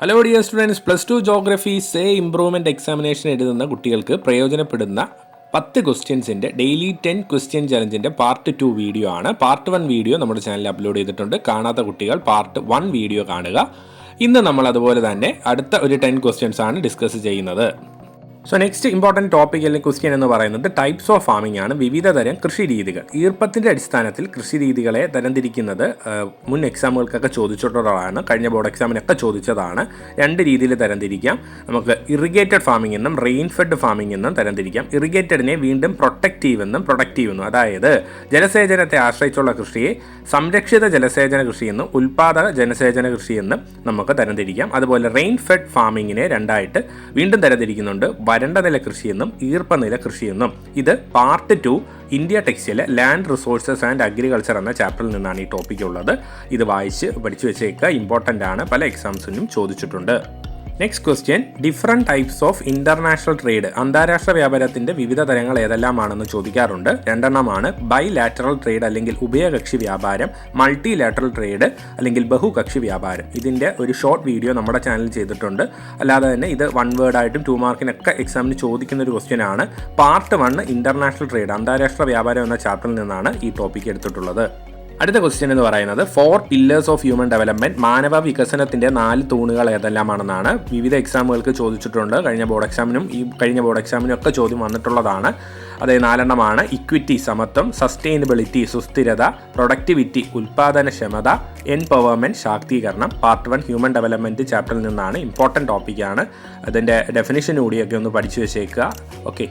Hello dear students, +2 geography say improvement examination എഴുതുന്ന കുട്ടികൾക്ക് പ്രയോജനപ്പെടുന്ന 10 ക്വസ്റ്റ്യൻസിൻ്റെ ഡെയിലി 10 ക്വസ്റ്റ്യൻ ചലഞ്ചിൻ്റെ പാർട്ട് 2 വീഡിയോ ആണ്. പാർട്ട് 1 വീഡിയോ നമ്മുടെ ചാനലിൽ അപ്ലോഡ് ചെയ്തിട്ടുണ്ട്. കാണാത്ത കുട്ടികൾ പാർട്ട് 1 വീഡിയോ കാണുക. ഇന്ന് നമ്മൾ അതുപോലെ തന്നെ അടുത്ത ഒരു 10 ക്വസ്റ്റ്യൻസ് ആണ് ഡിസ്കസ് ചെയ്യുന്നത്. സോ നെക്സ്റ്റ് ഇമ്പോർട്ടൻറ്റ് ടോപ്പിക് അല്ലെങ്കിൽ ക്വസ്റ്റ്യൻ എന്ന് പറയുന്നത് ടൈപ്സ് ഓഫ് ഫാമിംഗ് ആണ്. വിവിധ തരം കൃഷി രീതികൾ. ഈർപ്പത്തിൻ്റെ അടിസ്ഥാനത്തിൽ കൃഷി രീതികളെ തരംതിരിക്കുന്നത് മുൻ എക്സാമുകൾക്കൊക്കെ ചോദിച്ചിട്ടുള്ളതാണ്. കഴിഞ്ഞ ബോർഡ് എക്സാമിനൊക്കെ ചോദിച്ചതാണ്. രണ്ട് രീതിയിൽ തരംതിരിക്കാം. നമുക്ക് ഇറിഗേറ്റഡ് ഫാമിംഗ് എന്നും റെയിൻ ഫെഡ് ഫാമിംഗ് എന്നും തരംതിരിക്കാം. ഇറിഗേറ്റഡിനെ വീണ്ടും പ്രൊട്ടക്റ്റീവ് എന്നും പ്രൊഡക്റ്റീവ് എന്നും, അതായത് ജലസേചനത്തെ ആശ്രയിച്ചുള്ള കൃഷിയെ സംരക്ഷിത ജലസേചന കൃഷിയെന്നും ഉൽപാദക ജലസേചന കൃഷിയെന്നും നമുക്ക് തരംതിരിക്കാം. അതുപോലെ റെയിൻ ഫെഡ് ഫാമിങ്ങിനെ രണ്ടായിട്ട് വീണ്ടും തരംതിരിക്കുന്നുണ്ട്. വരണ്ട നില കൃഷിയെന്നും ഈർപ്പനില കൃഷിയെന്നും. ഇത് part 2 India textile land resources and agriculture എന്ന ചാപ്റ്ററിൽ നിന്നാണ് ഈ ടോപ്പിക് ഉള്ളത്. ഇത് വായിച്ച് പഠിച്ചു വെച്ചേക്കുക, ഇമ്പോർട്ടൻ്റ് ആണ്, പല എക്സാംസിനും ചോദിച്ചിട്ടുണ്ട്. Next question, different types of international trade. അന്താരാഷ്ട്ര വ്യാപാരത്തിൻ്റെ വിവിധ തരങ്ങൾ ഏതെല്ലാമാണെന്ന് ചോദിക്കാറുണ്ട്. രണ്ടെണ്ണമാണ് ബൈ ലാറ്ററൽ ട്രേഡ് അല്ലെങ്കിൽ ഉഭയകക്ഷി വ്യാപാരം, മൾട്ടി ലാറ്ററൽ ട്രേഡ് അല്ലെങ്കിൽ ബഹുകക്ഷി വ്യാപാരം. ഇതിൻ്റെ ഒരു ഷോർട്ട് വീഡിയോ നമ്മുടെ ചാനലിൽ ചെയ്തിട്ടുണ്ട്. അല്ലാതെ തന്നെ ഇത് 1 വേർഡായിട്ടും 2 മാർക്കിനൊക്കെ എക്സാമിന് ചോദിക്കുന്ന ഒരു ക്വസ്റ്റ്യൻ ആണ്. പാർട്ട് 1 ഇൻ്റർനാഷണൽ ട്രേഡ് അന്താരാഷ്ട്ര വ്യാപാരം എന്ന ചാപ്റ്ററിൽ നിന്നാണ് ഈ ടോപ്പിക്ക് എടുത്തിട്ടുള്ളത്. അടുത്ത ക്വസ്റ്റ്യൻ എന്ന് പറയുന്നത് 4 പില്ലേഴ്സ് ഓഫ് ഹ്യൂമൻ ഡെവലപ്മെൻറ്റ്, മാനവ വികസനത്തിൻ്റെ 4 തൂണുകൾ ഏതെല്ലാമാണെന്നാണ്. വിവിധ എക്സാമുകൾക്ക് ചോദിച്ചിട്ടുണ്ട്. കഴിഞ്ഞ ബോർഡ് എക്സാമിനും ഒക്കെ ചോദ്യം വന്നിട്ടുള്ളതാണ്. അതായത് 4 എണ്ണമാണ്. ഇക്വിറ്റി സമത്വം, സസ്റ്റൈനബിലിറ്റി സുസ്ഥിരത, പ്രൊഡക്ടിവിറ്റി ഉൽപാദനക്ഷമത, എംപവർമെൻറ്റ് ശാക്തീകരണം. പാർട്ട് 1 ഹ്യൂമൻ ഡെവലപ്മെൻറ്റ് ചാപ്റ്ററിൽ നിന്നാണ്. ഇമ്പോർട്ടൻറ്റ് ടോപ്പിക്കാണ്. അതിൻ്റെ ഡെഫിനിഷൻ കൂടിയൊക്കെ ഒന്ന് പഠിച്ചു വെച്ചേക്കുക. Okay,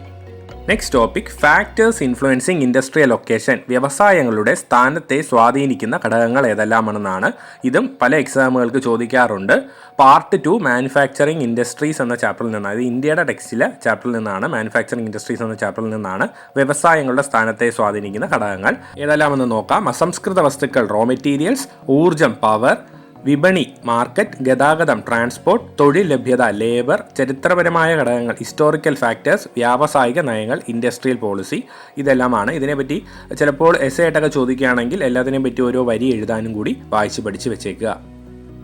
next topic, factors influencing industrial location. വ്യവസായങ്ങളുടെ സ്ഥാനത്തെ സ്വാധീനിക്കുന്ന ഘടകങ്ങൾ ഏതെല്ലാമാണെന്നാണ്. ഇതും പല എക്സാമുകൾക്ക് ചോദിക്കാറുണ്ട്. പാർട്ട് 2 മാനുഫാക്ചറിങ് ഇൻഡസ്ട്രീസ് എന്ന ചാപ്റ്ററിൽ നിന്നാണ്. ഇത് ഇന്ത്യയുടെ ടെക്സ്റ്റിലെ ചാപ്റ്ററിൽ നിന്നാണ്. മാനുഫാക്ചറിങ് ഇൻഡസ്ട്രീസ് എന്ന ചാപ്റ്ററിൽ നിന്നാണ് വ്യവസായങ്ങളുടെ സ്ഥാനത്തെ സ്വാധീനിക്കുന്ന ഘടകങ്ങൾ ഏതെല്ലാമെന്ന് നോക്കാം. അസംസ്കൃത വസ്തുക്കൾ റോ മെറ്റീരിയൽസ്, ഊർജം പവർ, വിപണി മാർക്കറ്റ്, ഗതാഗതം ട്രാൻസ്പോർട്ട്, തൊഴിൽ ലഭ്യത ലേബർ, ചരിത്രപരമായ ഘടകങ്ങൾ ഹിസ്റ്റോറിക്കൽ ഫാക്ടേഴ്സ്, വ്യാവസായിക നയങ്ങൾ, ഇൻഡസ്ട്രിയൽ പോളിസി. ഇതെല്ലാമാണ്. ഇതിനെപ്പറ്റി ചിലപ്പോൾ എസ്സേ ആയിട്ടൊക്കെ ചോദിക്കുകയാണെങ്കിൽ എല്ലാത്തിനെയും പറ്റി ഓരോ വരി എഴുതാനും കൂടി വായിച്ച് പഠിച്ച് വെച്ചേക്കുക.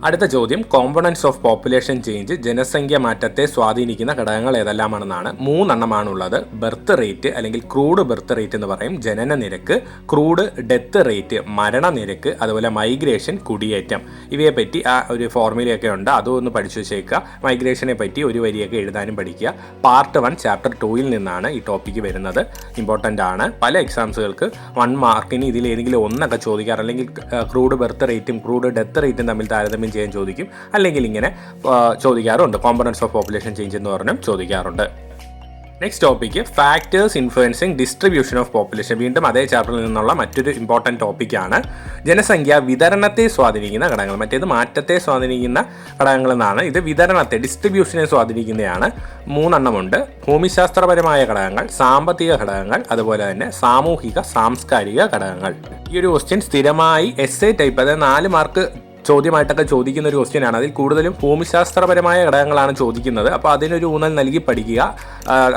അടുത്ത ചോദ്യം, കോമ്പണൻസ് ഓഫ് പോപ്പുലേഷൻ ചേഞ്ച്. ജനസംഖ്യ മാറ്റത്തെ സ്വാധീനിക്കുന്ന ഘടകങ്ങൾ ഏതെല്ലാമാണെന്നാണ്. 3 എണ്ണമാണുള്ളത്. ബർത്ത് റേറ്റ് അല്ലെങ്കിൽ ക്രൂഡ് ബർത്ത് റേറ്റ് എന്ന് പറയും, ജനന നിരക്ക്, ക്രൂഡ് ഡെത്ത് റേറ്റ് മരണനിരക്ക്, അതുപോലെ മൈഗ്രേഷൻ കുടിയേറ്റം. ഇവയെപ്പറ്റി ആ ഒരു ഫോർമുലയൊക്കെ ഉണ്ട്, അതൊന്ന് പഠിച്ചു വെച്ചേക്കുക. മൈഗ്രേഷനെ പറ്റി ഒരു വരിയൊക്കെ എഴുതാനും പഠിക്കുക. പാർട്ട് 1 ചാപ്റ്റർ 2 നിന്നാണ് ഈ ടോപ്പിക്ക് വരുന്നത്. ഇമ്പോർട്ടൻ്റ് ആണ്. പല എക്സാംസുകൾക്ക് 1 മാർക്കിന് ഇതിൽ ഏതെങ്കിലും ഒന്നൊക്കെ ചോദിക്കാറ്. അല്ലെങ്കിൽ ക്രൂഡ് ബർത്ത് റേറ്റും ക്രൂഡ് ഡെത്ത് റേറ്റും തമ്മിൽ താരതമ്യം ചെയ്യാൻ ചോദിക്കും. അല്ലെങ്കിൽ ഇങ്ങനെ ചോദിക്കാറുണ്ട്. കോമ്പണൻസ് ഓഫ് പോപ്പുലേഷൻ ചേഞ്ച് എന്ന് പറഞ്ഞും ചോദിക്കാറുണ്ട്. Next topic, factors influencing distribution of population. വീണ്ടും അതേ ചാപ്റ്ററിൽ നിന്നുള്ള മറ്റൊരു ഇമ്പോർട്ടൻറ്റ് ടോപ്പിക്കാണ്. ജനസംഖ്യ വിതരണത്തെ സ്വാധീനിക്കുന്ന ഘടകങ്ങൾ. മറ്റേത് മാറ്റത്തെ സ്വാധീനിക്കുന്ന ഘടകങ്ങൾ എന്നാണ്. ഇത് വിതരണത്തെ ഡിസ്ട്രിബ്യൂഷനെ സ്വാധീനിക്കുന്നതാണ്. 3 എണ്ണമുണ്ട്. ഭൂമിശാസ്ത്രപരമായ ഘടകങ്ങൾ, സാമ്പത്തിക ഘടകങ്ങൾ, അതുപോലെ തന്നെ സാമൂഹിക സാംസ്കാരിക ഘടകങ്ങൾ. ഈ ഒരു ക്വസ്റ്റ്യൻ സ്ഥിരമായി എസ്സേ ടൈപ്പ്, അതായത് 4 മാർക്ക് ചോദ്യമായിട്ടൊക്കെ ചോദിക്കുന്ന ഒരു ക്വസ്റ്റ്യൻ ആണ്. അതിൽ കൂടുതലും ഭൂമിശാസ്ത്രപരമായ ഘടകങ്ങളാണ് ചോദിക്കുന്നത്. അപ്പോൾ അതിനൊരു ഊന്നൽ നൽകി പഠിക്കുക.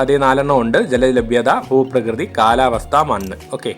അതേ 4 എണ്ണം ഉണ്ട്. ജലലഭ്യത, ഭൂപ്രകൃതി, കാലാവസ്ഥ, മണ്ണ്. ഓക്കെ,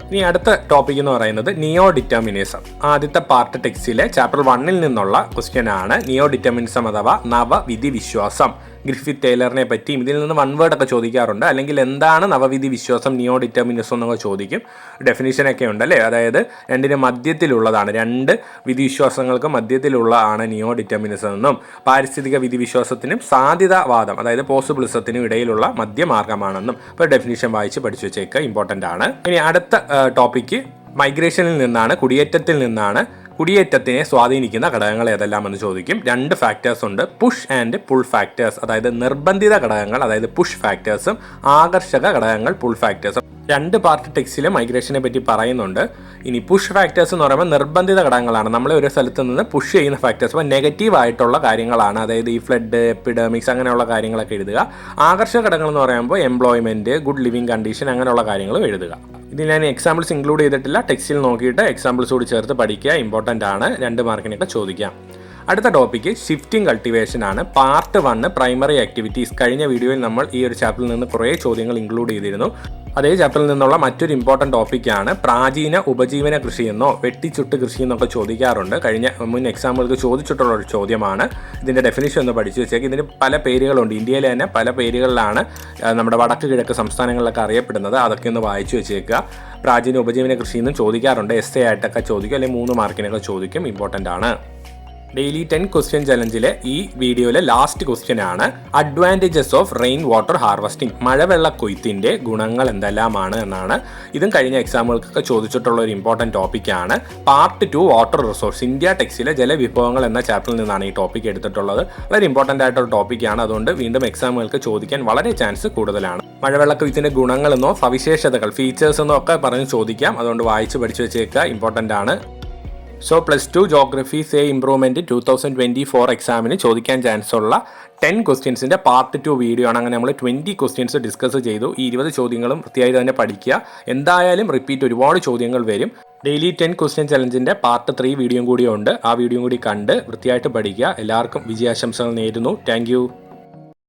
ഇനി അടുത്ത ടോപ്പിക് എന്ന് പറയുന്നത് നിയോ ഡിറ്റർമിനിസം. ആദ്യത്തെ പാർട്ട് ടെക്സ്റ്റിലെ ചാപ്റ്റർ 1 നിന്നുള്ള ക്വസ്റ്റ്യൻ ആണ്. നിയോ ഡിറ്റർമിനിസം അഥവാ നവവിധി വിശ്വാസം. ഗ്രിഫിത്ത് ടൈലറിനെ പറ്റിയും ഇതിൽ നിന്ന് 1 വേർഡൊക്കെ ചോദിക്കാറുണ്ട്. അല്ലെങ്കിൽ എന്താണ് നവവിധി വിശ്വാസം, നിയോ ഡിറ്റർമിനിസം എന്നൊക്കെ ചോദിക്കും. ഡെഫിനിഷനൊക്കെ ഉണ്ടല്ലേ. അതായത് രണ്ടിന് മധ്യത്തിലുള്ളതാണ്. 2 വിധിവിശ്വാസങ്ങൾക്ക് മധ്യത്തിലുള്ളതാണ് നിയോ ഡിറ്റർമിനിസം എന്നും പാരിസ്ഥിതിക വിധിവിശ്വാസത്തിനും സാധ്യതാവാദം അതായത് പോസിബിളിസത്തിനും ഇടയിലുള്ള മധ്യമാർഗമാണെന്നും ഇപ്പോൾ ഡെഫിനിഷൻ വായിച്ച് പഠിച്ചു വെച്ചേക്കുക. ഇമ്പോർട്ടൻ്റ് ആണ്. ഇനി അടുത്ത ടോപ്പിക്ക് മൈഗ്രേഷനിൽ നിന്നാണ്, കുടിയേറ്റത്തിൽ നിന്നാണ്. കുടിയേറ്റത്തിനെ സ്വാധീനിക്കുന്ന ഘടകങ്ങൾ ഏതെല്ലാമെന്ന് ചോദിക്കും. 2 ഫാക്ടേഴ്സ് ഉണ്ട്, പുഷ് ആൻഡ് പുൾ ഫാക്ടേഴ്സ്. അതായത് നിർബന്ധിത ഘടകങ്ങൾ, അതായത് പുഷ് ഫാക്ടേഴ്സും ആകർഷക ഘടകങ്ങൾ പുൾ ഫാക്ടേഴ്സും. 2 പാർട്ട് ടെക്സ്റ്റിൽ മൈഗ്രേഷനെ പറ്റി പറയുന്നുണ്ട്. ഇനി പുഷ് ഫാക്ടേഴ്സ് എന്ന് പറയുമ്പോൾ നിർബന്ധിത ഘടകങ്ങളാണ്. നമ്മളെ ഒരു സ്ഥലത്ത് നിന്ന് പുഷ് ചെയ്യുന്ന ഫാക്ടേഴ്സ്. അപ്പോൾ നെഗറ്റീവ് ആയിട്ടുള്ള കാര്യങ്ങളാണ്. അതായത് ഈ ഫ്ലഡ്, എപ്പിഡമിക്സ് അങ്ങനെയുള്ള കാര്യങ്ങളൊക്കെ എഴുതുക. ആകർഷക ഘടകങ്ങൾ എന്ന് പറയുമ്പോൾ എംപ്ലോയ്മെൻറ്റ്, ഗുഡ് ലിവിങ് കണ്ടീഷൻ അങ്ങനെയുള്ള കാര്യങ്ങളും എഴുതുക. ഇതിൽ ഞാൻ എക്സാമ്പിൾസ് ഇൻക്ലൂഡ് ചെയ്തിട്ടില്ല. ടെക്സ്റ്റിൽ നോക്കിയിട്ട് എക്സാമ്പിൾസ് കൂടി ചേർത്ത് പഠിക്കുക. ഇമ്പോർട്ടൻ്റ് ആണ്. 2 മാർക്കിനൊക്കെ ചോദിക്കാം. അടുത്ത ടോപ്പിക്ക് ഷിഫ്റ്റിംഗ് കൾട്ടിവേഷൻ ആണ്. Part 1 primary activities. കഴിഞ്ഞ വീഡിയോയിൽ നമ്മൾ ഈ ഒരു ചാപ്റ്ററിൽ നിന്ന് കുറേ ചോദ്യങ്ങൾ ഇൻക്ലൂഡ് ചെയ്തിരുന്നു. അതേ ചാപ്റ്ററിൽ നിന്നുള്ള മറ്റൊരു ഇമ്പോർട്ടൻറ്റ് ടോപ്പിക്കാണ് പ്രാചീന ഉപജീവന കൃഷി എന്നോ വെട്ടിച്ചുട്ട് കൃഷി എന്നൊക്കെ ചോദിക്കാറുണ്ട്. കഴിഞ്ഞ മുൻ എക്സാമ്പിൾക്ക് ചോദിച്ചിട്ടുള്ള ഒരു ചോദ്യമാണ്. ഇതിൻ്റെ ഡെഫിനിഷൻ ഒന്ന് പഠിച്ചു വെച്ചേക്ക്. ഇതിന് പല പേരുകളുണ്ട്. ഇന്ത്യയിലെ തന്നെ പല പേരുകളിലാണ് നമ്മുടെ വടക്ക് കിഴക്ക് സംസ്ഥാനങ്ങളിലൊക്കെ അറിയപ്പെടുന്നത്. അതൊക്കെ ഒന്ന് വായിച്ചു വെച്ചേക്കുക. പ്രാചീന ഉപജീവന കൃഷി എന്നും ചോദിക്കാറുണ്ട്. എസ് ആയിട്ടൊക്കെ ചോദിക്കും, അല്ലെങ്കിൽ 3 മാർക്കിനൊക്കെ ചോദിക്കും. ഇമ്പോർട്ടൻ്റ് ആണ്. ഡെയിലി 10 ക്വസ്റ്റ്യൻ ചലഞ്ചിലെ ഈ വീഡിയോയിലെ ലാസ്റ്റ് ക്വസ്റ്റ്യൻ ആണ് advantages of rain water harvesting. മഴവെള്ള കൊയ്ത്തിൻ്റെ ഗുണങ്ങൾ എന്തെല്ലാമാണ് എന്നാണ്. ഇതും കഴിഞ്ഞ എക്സാമുകൾക്കൊക്കെ ചോദിച്ചിട്ടുള്ള ഒരു ഇമ്പോർട്ടൻറ്റ് ടോപ്പിക്കാണ്. Part 2 water resource. ഇന്ത്യ ടെക്സിലെ ജലവിഭവങ്ങൾ എന്ന ചാപ്റ്ററിൽ നിന്നാണ് ഈ ടോപ്പിക് എടുത്തിട്ടുള്ളത്. വളരെ ഇമ്പോർട്ടൻ്റ് ആയിട്ടൊരു ടോപ്പിക്കാണ്. അതുകൊണ്ട് വീണ്ടും എക്സാമുകൾക്ക് ചോദിക്കാൻ വളരെ ചാൻസ് കൂടുതലാണ്. മഴവെള്ള കൊയ്ത്തിൻ്റെ ഗുണങ്ങളെന്നോ സവിശേഷതകൾ, ഫീച്ചേഴ്സ് എന്നോ ഒക്കെ പറഞ്ഞ് ചോദിക്കാം. അതുകൊണ്ട് വായിച്ച് പഠിച്ചു വെച്ചേക്കുക. ഇമ്പോർട്ടൻ്റ് ആണ്. സോ +2 ജോഗ്രഫി സേ ഇംപ്രൂവ്മെൻറ്റ് 2024 എക്സാമിന് ചോദിക്കാൻ ചാൻസ് ഉള്ള 10 ക്വസ്റ്റ്യൻസിൻ്റെ പാർട്ട് 2 വീഡിയോ ആണ്. അങ്ങനെ നമ്മൾ 20 ക്വസ്റ്റ്യൻസ് ഡിസ്കസ് ചെയ്തു. ഈ 20 ചോദ്യങ്ങളും വൃത്തിയായി തന്നെ പഠിക്കുക. എന്തായാലും റിപ്പീറ്റ് ഒരുപാട് ചോദ്യങ്ങൾ വരും. ഡെയിലി 10 ക്വസ്റ്റ്യൻ ചലഞ്ചിൻ്റെ പാർട്ട് 3 വീഡിയോയും കൂടി ഉണ്ട്. ആ വീഡിയോയും കൂടി കണ്ട് വൃത്തിയായിട്ട് പഠിക്കുക. എല്ലാവർക്കും വിജയാശംസകൾ നേരുന്നു. താങ്ക്